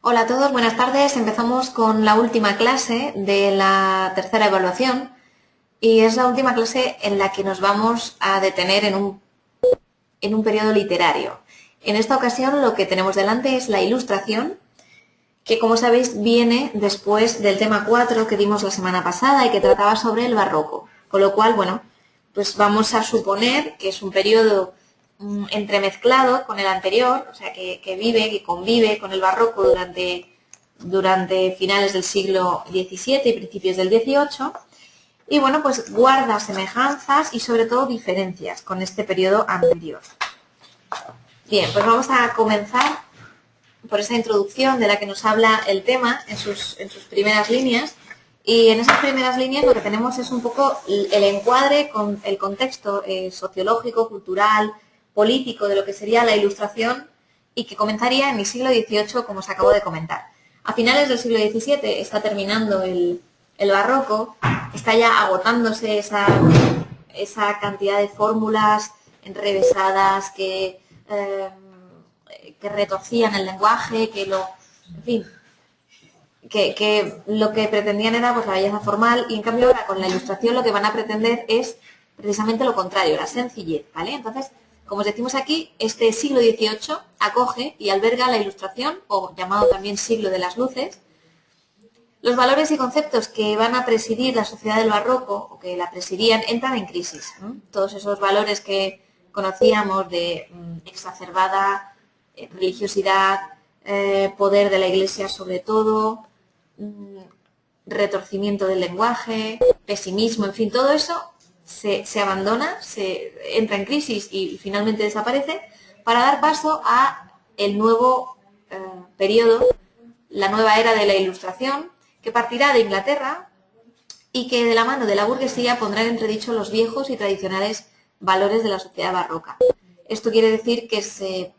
Hola a todos, buenas tardes. Empezamos con la última clase de la tercera evaluación y es la última clase en la que nos vamos a detener en un periodo literario. En esta ocasión lo que tenemos delante es la ilustración, que como sabéis viene después del tema 4 que dimos la semana pasada y que trataba sobre el barroco. Con lo cual, bueno, pues vamos a suponer que es un periodo entremezclado con el anterior, o sea, que convive con el barroco durante finales del siglo XVII y principios del XVIII, y bueno, pues guarda semejanzas y sobre todo diferencias con este periodo anterior. Bien, pues vamos a comenzar por esa introducción de la que nos habla el tema en sus primeras líneas. Y en esas primeras líneas lo que tenemos es un poco el encuadre con el contexto sociológico, cultural, político de lo que sería la Ilustración y que comenzaría en el siglo XVIII, como os acabo de comentar. A finales del siglo XVII está terminando el barroco, está ya agotándose esa cantidad de fórmulas enrevesadas que retorcían el lenguaje, en fin, que lo que pretendían era pues la belleza formal, y en cambio ahora con la Ilustración lo que van a pretender es precisamente lo contrario, la sencillez, ¿vale? Entonces, como os decimos aquí, este siglo XVIII acoge y alberga la Ilustración, o llamado también siglo de las luces. Los valores y conceptos que van a presidir la sociedad del barroco, o que la presidían, entran en crisis, ¿no? Todos esos valores que conocíamos de exacerbada religiosidad, poder de la Iglesia sobre todo, retorcimiento del lenguaje, pesimismo, en fin, todo eso se abandona, se entra en crisis y finalmente desaparece para dar paso a el nuevo periodo, la nueva era de la Ilustración, que partirá de Inglaterra y que de la mano de la burguesía pondrá en entredicho los viejos y tradicionales valores de la sociedad barroca. Esto quiere decir que se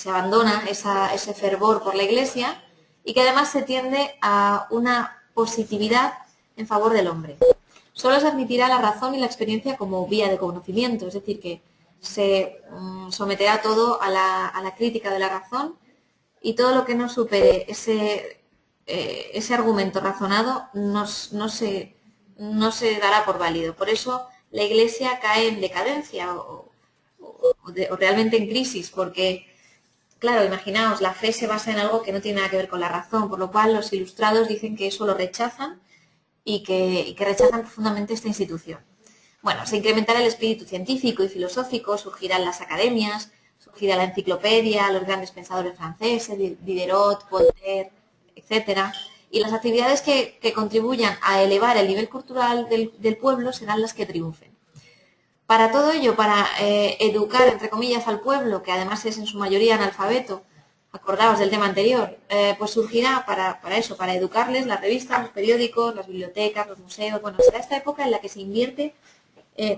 abandona ese fervor por la Iglesia y que además se tiende a una positividad en favor del hombre. Solo se admitirá la razón y la experiencia como vía de conocimiento, es decir, que se someterá todo a la crítica de la razón, y todo lo que no supere ese argumento razonado no se dará por válido. Por eso la Iglesia cae en decadencia o realmente en crisis, porque, claro, imaginaos, la fe se basa en algo que no tiene nada que ver con la razón, por lo cual los ilustrados dicen que eso lo rechazan y que rechazan profundamente esta institución. Bueno, se incrementará el espíritu científico y filosófico, surgirán las academias, surgirá la enciclopedia, los grandes pensadores franceses, Diderot, Voltaire, etcétera. Y las actividades que contribuyan a elevar el nivel cultural del pueblo serán las que triunfen. Para todo ello, para educar, entre comillas, al pueblo, que además es en su mayoría analfabeto, acordaos del tema anterior, pues surgirá para eso, para educarles, las revistas, los periódicos, las bibliotecas, los museos. Bueno, será esta época en la que se invierte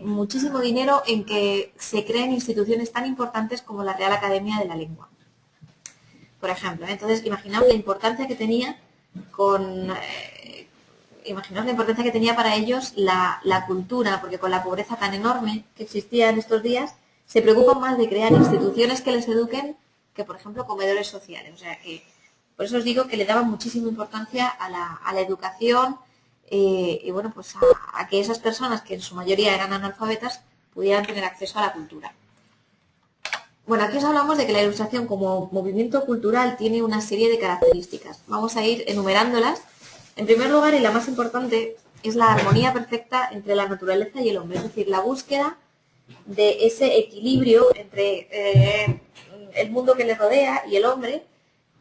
muchísimo dinero en que se creen instituciones tan importantes como la Real Academia de la Lengua, por ejemplo. Entonces, imaginaos la importancia que tenía imaginaos la importancia que tenía para ellos la cultura, porque con la pobreza tan enorme que existía en estos días, se preocupan más de crear instituciones que les eduquen que, por ejemplo, comedores sociales. O sea que, por eso os digo que le daban muchísima importancia a la educación, y bueno, pues a que esas personas, que en su mayoría eran analfabetas, pudieran tener acceso a la cultura. Bueno, aquí os hablamos de que la Ilustración como movimiento cultural tiene una serie de características. Vamos a ir enumerándolas. En primer lugar, y la más importante, es la armonía perfecta entre la naturaleza y el hombre, es decir, la búsqueda de ese equilibrio entre el mundo que le rodea y el hombre,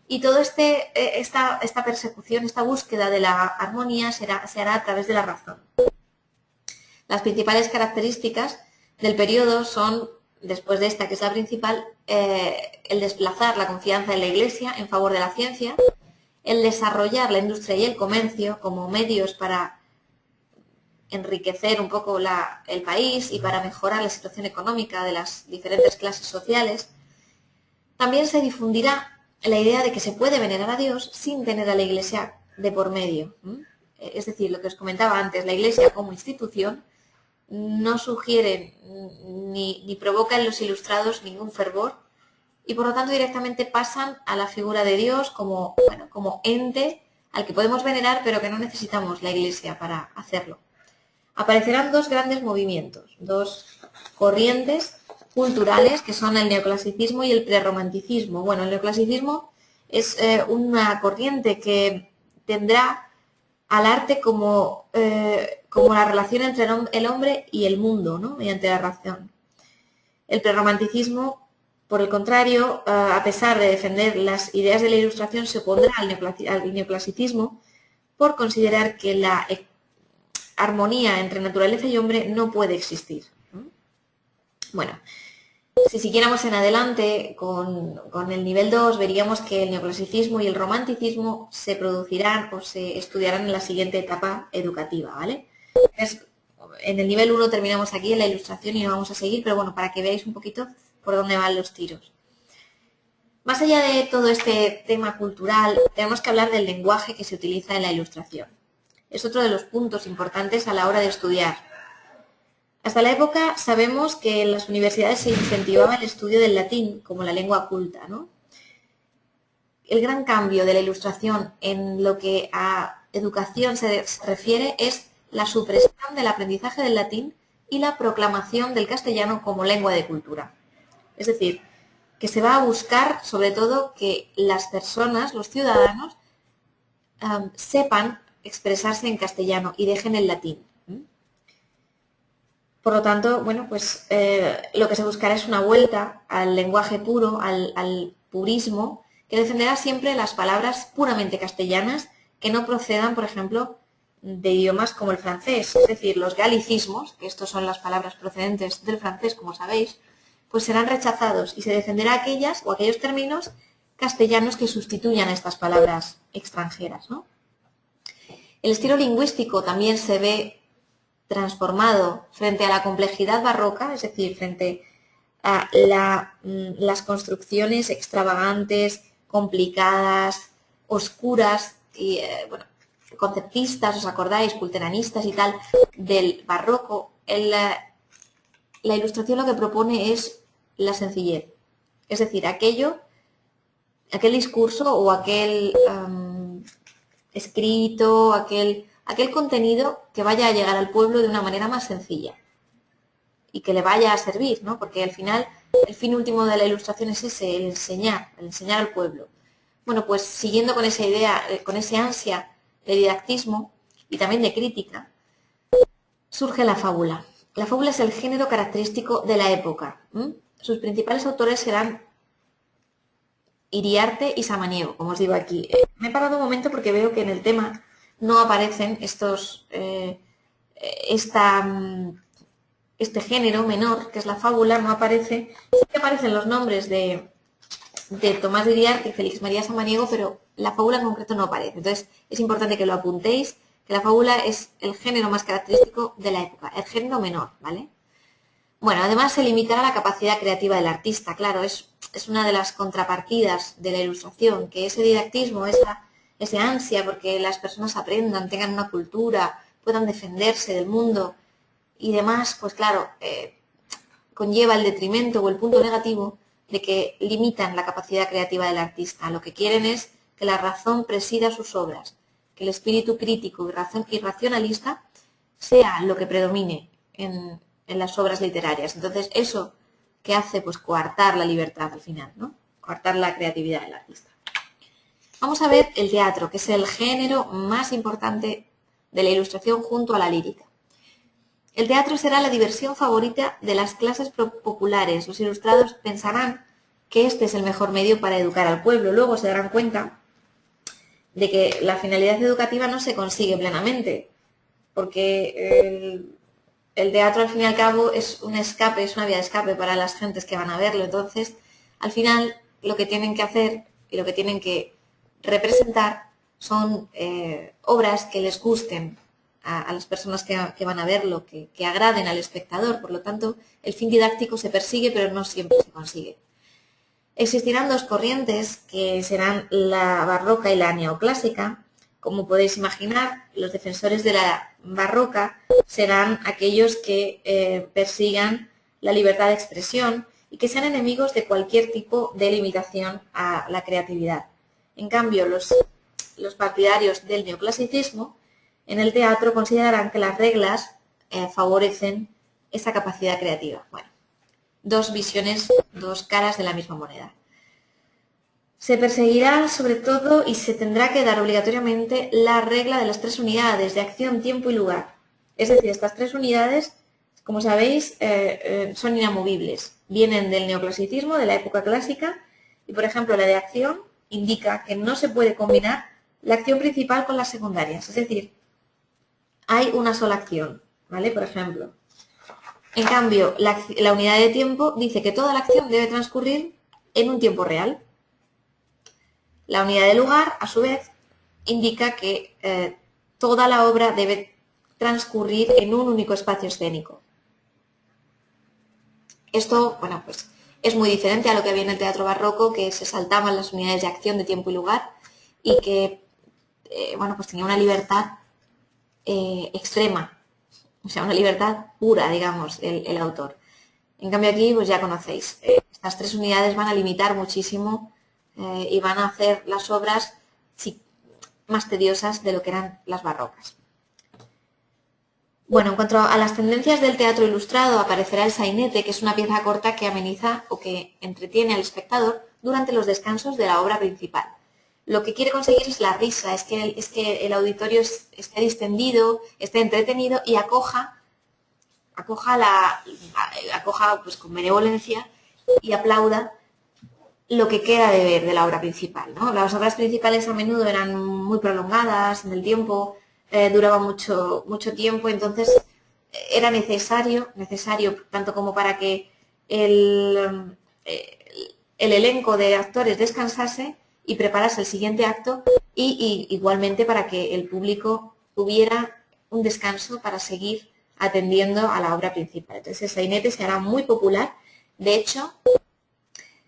y todo esta persecución, esta búsqueda de la armonía se hará a través de la razón. Las principales características del periodo son, después de esta que es la principal, el desplazar la confianza en la Iglesia en favor de la ciencia, el desarrollar la industria y el comercio como medios para enriquecer un poco el país y para mejorar la situación económica de las diferentes clases sociales. También se difundirá la idea de que se puede venerar a Dios sin tener a la Iglesia de por medio. Es decir, lo que os comentaba antes, la Iglesia como institución no sugiere ni provoca en los ilustrados ningún fervor, y por lo tanto directamente pasan a la figura de Dios como, bueno, como ente al que podemos venerar, pero que no necesitamos la Iglesia para hacerlo. Aparecerán dos grandes movimientos, dos corrientes culturales que son el neoclasicismo y el prerromanticismo. Bueno, el neoclasicismo es una corriente que tendrá al arte como la relación entre el hombre y el mundo, ¿no? Mediante la razón. El prerromanticismo, por el contrario, a pesar de defender las ideas de la Ilustración, se opondrá al neoclasicismo por considerar que la armonía entre naturaleza y hombre no puede existir. Bueno, si siguiéramos en adelante con el nivel 2, veríamos que el neoclasicismo y el romanticismo se producirán o se estudiarán en la siguiente etapa educativa, ¿vale? En el nivel 1 terminamos aquí en la Ilustración y no vamos a seguir, pero bueno, para que veáis un poquito por dónde van los tiros. Más allá de todo este tema cultural, tenemos que hablar del lenguaje que se utiliza en la Ilustración. Es otro de los puntos importantes a la hora de estudiar. Hasta la época sabemos que en las universidades se incentivaba el estudio del latín como la lengua culta, ¿no? El gran cambio de la Ilustración en lo que a educación se refiere es la supresión del aprendizaje del latín y la proclamación del castellano como lengua de cultura. Es decir, que se va a buscar sobre todo que las personas, los ciudadanos, sepan expresarse en castellano y dejen el latín. Por lo tanto, bueno, pues lo que se buscará es una vuelta al lenguaje puro, al purismo, que defenderá siempre las palabras puramente castellanas que no procedan, por ejemplo, de idiomas como el francés. Es decir, los galicismos, que estos son las palabras procedentes del francés, como sabéis, pues serán rechazados y se defenderá aquellas o aquellos términos castellanos que sustituyan a estas palabras extranjeras, ¿no? El estilo lingüístico también se ve transformado frente a la complejidad barroca, es decir, frente a las construcciones extravagantes, complicadas, oscuras y bueno, conceptistas, ¿os acordáis? Culteranistas y tal, del barroco. La Ilustración lo que propone es la sencillez, es decir, aquel discurso o aquel escrito, aquel contenido que vaya a llegar al pueblo de una manera más sencilla y que le vaya a servir, ¿no? Porque al final el fin último de la Ilustración es ese, el enseñar al pueblo. Bueno, pues siguiendo con esa idea, con ese ansia de didactismo y también de crítica, surge la fábula. La fábula es el género característico de la época. Sus principales autores serán Iriarte y Samaniego, como os digo aquí. Me he parado un momento porque veo que en el tema no aparecen este género menor, que es la fábula, no aparece. Sí que aparecen los nombres de Tomás de Iriarte y Félix María Samaniego, pero la fábula en concreto no aparece. Entonces es importante que lo apuntéis, que la fábula es el género más característico de la época, el género menor, ¿vale? Bueno, además se limitará la capacidad creativa del artista, claro, es una de las contrapartidas de la Ilustración, que ese didactismo, ese ansia porque las personas aprendan, tengan una cultura, puedan defenderse del mundo y demás, pues claro, conlleva el detrimento o el punto negativo de que limitan la capacidad creativa del artista. Lo que quieren es que la razón presida sus obras, que el espíritu crítico y racionalista sea lo que predomine en las obras literarias. Entonces, eso que hace, pues, coartar la libertad al final, ¿no? Coartar la creatividad del artista. Vamos a ver el teatro, que es el género más importante de la Ilustración junto a la lírica. El teatro será la diversión favorita de las clases populares. Los ilustrados pensarán que este es el mejor medio para educar al pueblo. Luego se darán cuenta de que la finalidad educativa no se consigue plenamente, porque el teatro al fin y al cabo es un escape, es una vía de escape para las gentes que van a verlo. Entonces, al final, lo que tienen que hacer y lo que tienen que representar son obras que les gusten a las personas que van a verlo, que agraden al espectador. Por lo tanto, el fin didáctico se persigue, pero no siempre se consigue. Existirán dos corrientes que serán la barroca y la neoclásica. Como podéis imaginar, los defensores de la barroca serán aquellos que persigan la libertad de expresión y que sean enemigos de cualquier tipo de limitación a la creatividad. En cambio, los partidarios del neoclasicismo en el teatro considerarán que las reglas favorecen esa capacidad creativa. Bueno, dos visiones, dos caras de la misma moneda. Se perseguirá sobre todo y se tendrá que dar obligatoriamente la regla de las 3 unidades de acción, tiempo y lugar. Es decir, estas 3 unidades, como sabéis, son inamovibles. Vienen del neoclasicismo, de la época clásica, y por ejemplo la de acción indica que no se puede combinar la acción principal con las secundarias. Es decir, hay una sola acción, ¿vale? Por ejemplo. En cambio, la unidad de tiempo dice que toda la acción debe transcurrir en un tiempo real. La unidad de lugar, a su vez, indica que toda la obra debe transcurrir en un único espacio escénico. Esto, bueno, pues es muy diferente a lo que había en el teatro barroco, que se saltaban las unidades de acción de tiempo y lugar y que, bueno, pues tenía una libertad extrema, o sea, una libertad pura, digamos, el autor. En cambio aquí, pues ya conocéis, estas 3 unidades van a limitar muchísimo y van a hacer las obras más tediosas de lo que eran las barrocas. Bueno, en cuanto a las tendencias del teatro ilustrado, aparecerá el sainete, que es una pieza corta que ameniza o que entretiene al espectador durante los descansos de la obra principal. Lo que quiere conseguir es la risa, es que el auditorio esté distendido, esté entretenido y acoja pues, con benevolencia y aplauda lo que queda de ver de la obra principal, ¿no? Las obras principales a menudo eran muy prolongadas en el tiempo, duraban mucho tiempo, entonces era necesario tanto como para que el elenco de actores descansase y preparase el siguiente acto y igualmente para que el público tuviera un descanso para seguir atendiendo a la obra principal. Entonces el sainete se hará muy popular. De hecho,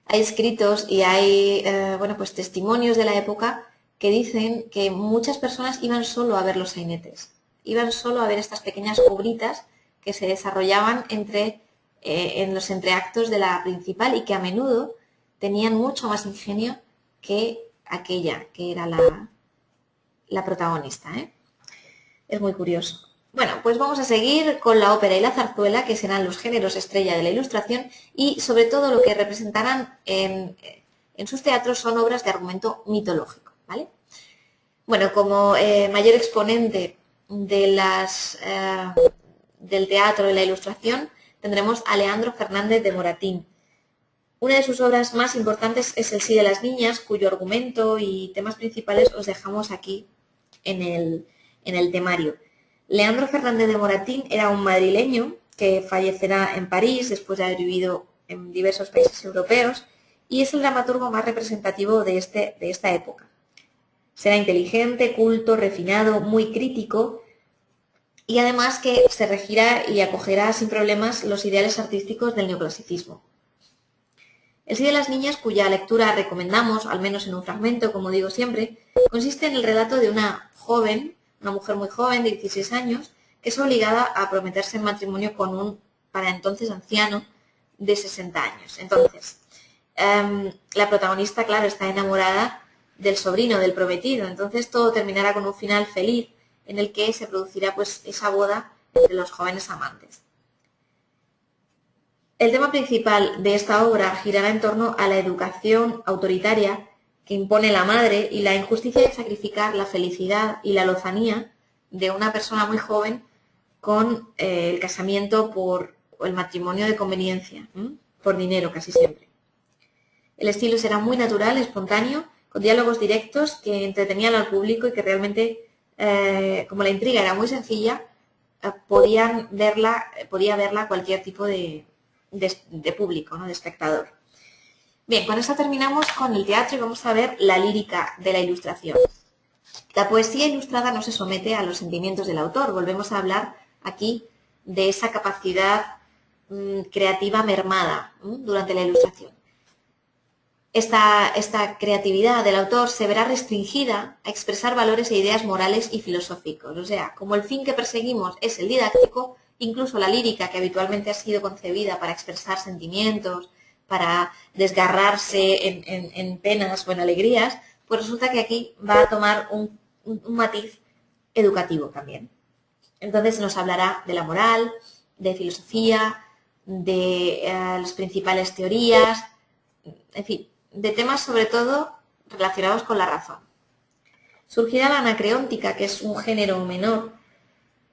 hay escritos y hay bueno, pues testimonios de la época que dicen que muchas personas iban solo a ver los sainetes, iban solo a ver estas pequeñas obritas que se desarrollaban en los entreactos de la principal y que a menudo tenían mucho más ingenio que aquella que era la protagonista. Es muy curioso. Bueno, pues vamos a seguir con la ópera y la zarzuela, que serán los géneros estrella de la Ilustración y sobre todo lo que representarán en sus teatros son obras de argumento mitológico, ¿vale? Bueno, como mayor exponente del teatro y la Ilustración tendremos a Leandro Fernández de Moratín. Una de sus obras más importantes es El sí de las niñas, cuyo argumento y temas principales os dejamos aquí en el temario. Leandro Fernández de Moratín era un madrileño que fallecerá en París después de haber vivido en diversos países europeos y es el dramaturgo más representativo de esta época. Será inteligente, culto, refinado, muy crítico y además que se regirá y acogerá sin problemas los ideales artísticos del neoclasicismo. El sí de las niñas, cuya lectura recomendamos, al menos en un fragmento, como digo siempre, consiste en el relato de una mujer muy joven de 16 años, que es obligada a prometerse en matrimonio con un, para entonces anciano, de 60 años. Entonces, la protagonista, claro, está enamorada del sobrino, del prometido, entonces todo terminará con un final feliz en el que se producirá pues esa boda entre los jóvenes amantes. El tema principal de esta obra girará en torno a la educación autoritaria que impone la madre y la injusticia de sacrificar la felicidad y la lozanía de una persona muy joven con el casamiento o el matrimonio de conveniencia, por dinero casi siempre. El estilo será muy natural, espontáneo, con diálogos directos que entretenían al público y que realmente, como la intriga era muy sencilla, podía verla cualquier tipo de público, ¿no? De espectador. Bien, con esto terminamos con el teatro y vamos a ver la lírica de la Ilustración. La poesía ilustrada no se somete a los sentimientos del autor. Volvemos a hablar aquí de esa capacidad creativa mermada durante la Ilustración. Esta creatividad del autor se verá restringida a expresar valores e ideas morales y filosóficos. O sea, como el fin que perseguimos es el didáctico, incluso la lírica, que habitualmente ha sido concebida para expresar sentimientos, para desgarrarse en penas o en alegrías, pues resulta que aquí va a tomar un matiz educativo también. Entonces nos hablará de la moral, de filosofía, de las principales teorías, en fin, de temas sobre todo relacionados con la razón. Surgirá la anacreóntica, que es un género menor,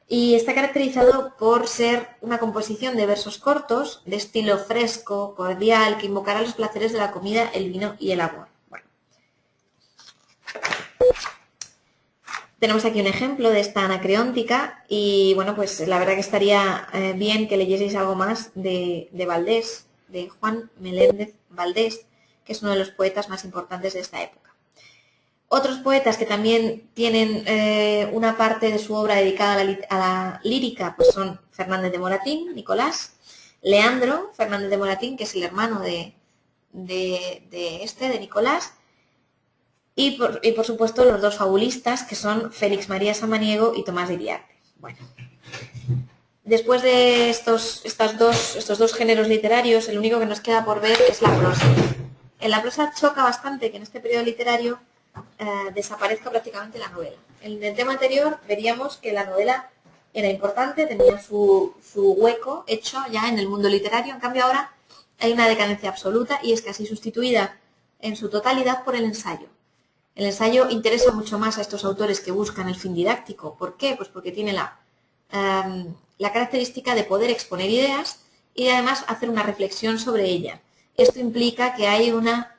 y está caracterizado por ser una composición de versos cortos, de estilo fresco, cordial, que invocará los placeres de la comida, el vino y el amor. Bueno. Tenemos aquí un ejemplo de esta anacreóntica y bueno, pues la verdad que estaría bien que leyeseis algo más de Valdés, de Juan Meléndez Valdés, que es uno de los poetas más importantes de esta época. Otros poetas que también tienen una parte de su obra dedicada a la lírica pues son Fernández de Moratín, Nicolás, Leandro Fernández de Moratín, que es el hermano de Nicolás, y por supuesto los dos fabulistas, que son Félix María Samaniego y Tomás de Iriarte. Bueno, después de estos dos géneros literarios, el único que nos queda por ver es la prosa. En la prosa choca bastante que en este periodo literario desaparezca prácticamente la novela. En el tema anterior veríamos que la novela era importante, tenía su hueco hecho ya en el mundo literario, en cambio ahora hay una decadencia absoluta y es casi sustituida en su totalidad por el ensayo. El ensayo interesa mucho más a estos autores que buscan el fin didáctico. ¿Por qué? Pues porque tiene la característica de poder exponer ideas y de además hacer una reflexión sobre ellas. Esto implica que hay una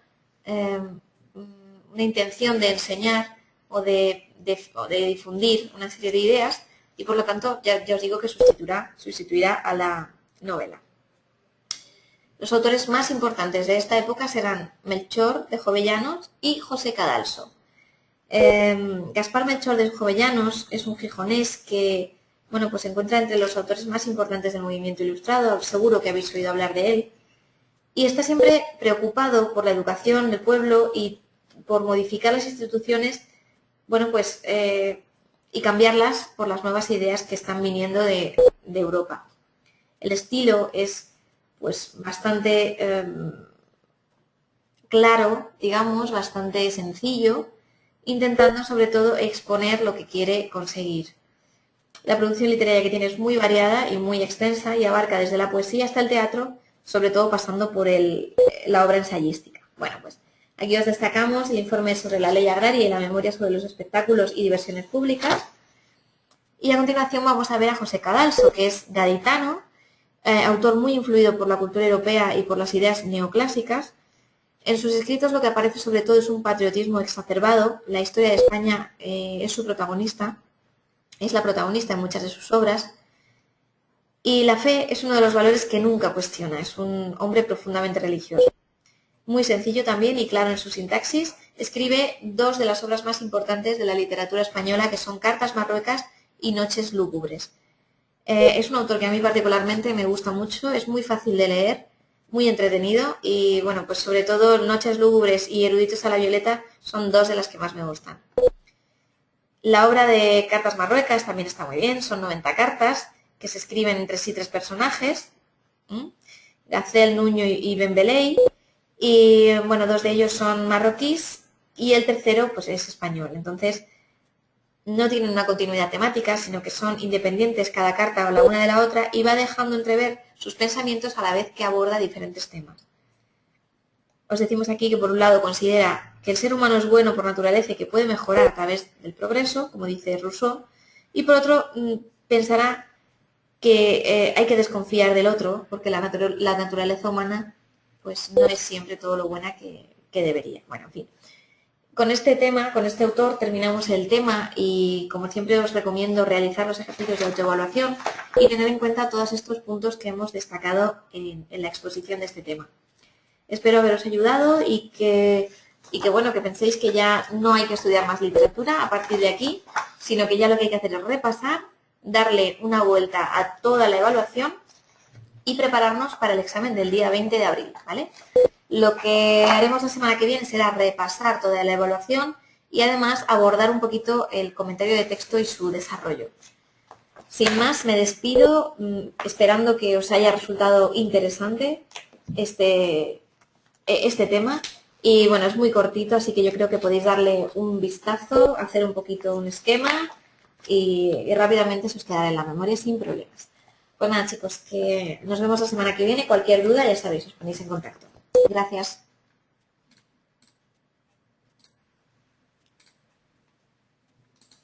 intención de enseñar o de difundir una serie de ideas y por lo tanto ya os digo que sustituirá a la novela. Los autores más importantes de esta época serán Melchor de Jovellanos y José Cadalso. Gaspar Melchor de Jovellanos es un gijonés que bueno, pues se encuentra entre los autores más importantes del movimiento ilustrado, seguro que habéis oído hablar de él, y está siempre preocupado por la educación del pueblo y por modificar las instituciones, bueno, pues, y cambiarlas por las nuevas ideas que están viniendo de Europa. El estilo es pues bastante claro, digamos, bastante sencillo, intentando sobre todo exponer lo que quiere conseguir. La producción literaria que tiene es muy variada y muy extensa y abarca desde la poesía hasta el teatro, sobre todo pasando por la obra ensayística. Bueno, pues aquí os destacamos el informe sobre la ley agraria y la memoria sobre los espectáculos y diversiones públicas. Y a continuación vamos a ver a José Cadalso, que es gaditano, autor muy influido por la cultura europea y por las ideas neoclásicas. En sus escritos lo que aparece sobre todo es un patriotismo exacerbado. La historia de España es su protagonista, es la protagonista en muchas de sus obras. Y la fe es uno de los valores que nunca cuestiona, es un hombre profundamente religioso. Muy sencillo también y claro en su sintaxis, escribe dos de las obras más importantes de la literatura española, que son Cartas Marruecas y Noches Lúgubres. Es un autor que a mí particularmente me gusta mucho, es muy fácil de leer, muy entretenido y bueno, pues sobre todo Noches Lúgubres y Eruditos a la Violeta son dos de las que más me gustan. La obra de Cartas Marruecas también está muy bien, son 90 cartas que se escriben entre sí tres personajes, Gacel, Nuño y Bembeley, y bueno, dos de ellos son marroquíes y el tercero pues es español. Entonces no tienen una continuidad temática, sino que son independientes cada carta o la una de la otra y va dejando entrever sus pensamientos a la vez que aborda diferentes temas. Os decimos aquí que por un lado considera que el ser humano es bueno por naturaleza y que puede mejorar a través del progreso, como dice Rousseau, y por otro pensará que hay que desconfiar del otro porque la naturaleza humana pues no es siempre todo lo buena que debería. Bueno, en fin. Con este tema, con este autor, terminamos el tema y, como siempre, os recomiendo realizar los ejercicios de autoevaluación y tener en cuenta todos estos puntos que hemos destacado en la exposición de este tema. Espero haberos ayudado y que bueno, que penséis que ya no hay que estudiar más literatura a partir de aquí, sino que ya lo que hay que hacer es repasar, darle una vuelta a toda la evaluación y prepararnos para el examen del día 20 de abril, ¿vale? Lo que haremos la semana que viene será repasar toda la evaluación y además abordar un poquito el comentario de texto y su desarrollo. Sin más, me despido esperando que os haya resultado interesante este este tema. Y bueno, es muy cortito, así que yo creo que podéis darle un vistazo, hacer un poquito un esquema y rápidamente se os quedará en la memoria sin problemas. Pues nada chicos, que nos vemos la semana que viene. Cualquier duda ya sabéis, os ponéis en contacto. Gracias.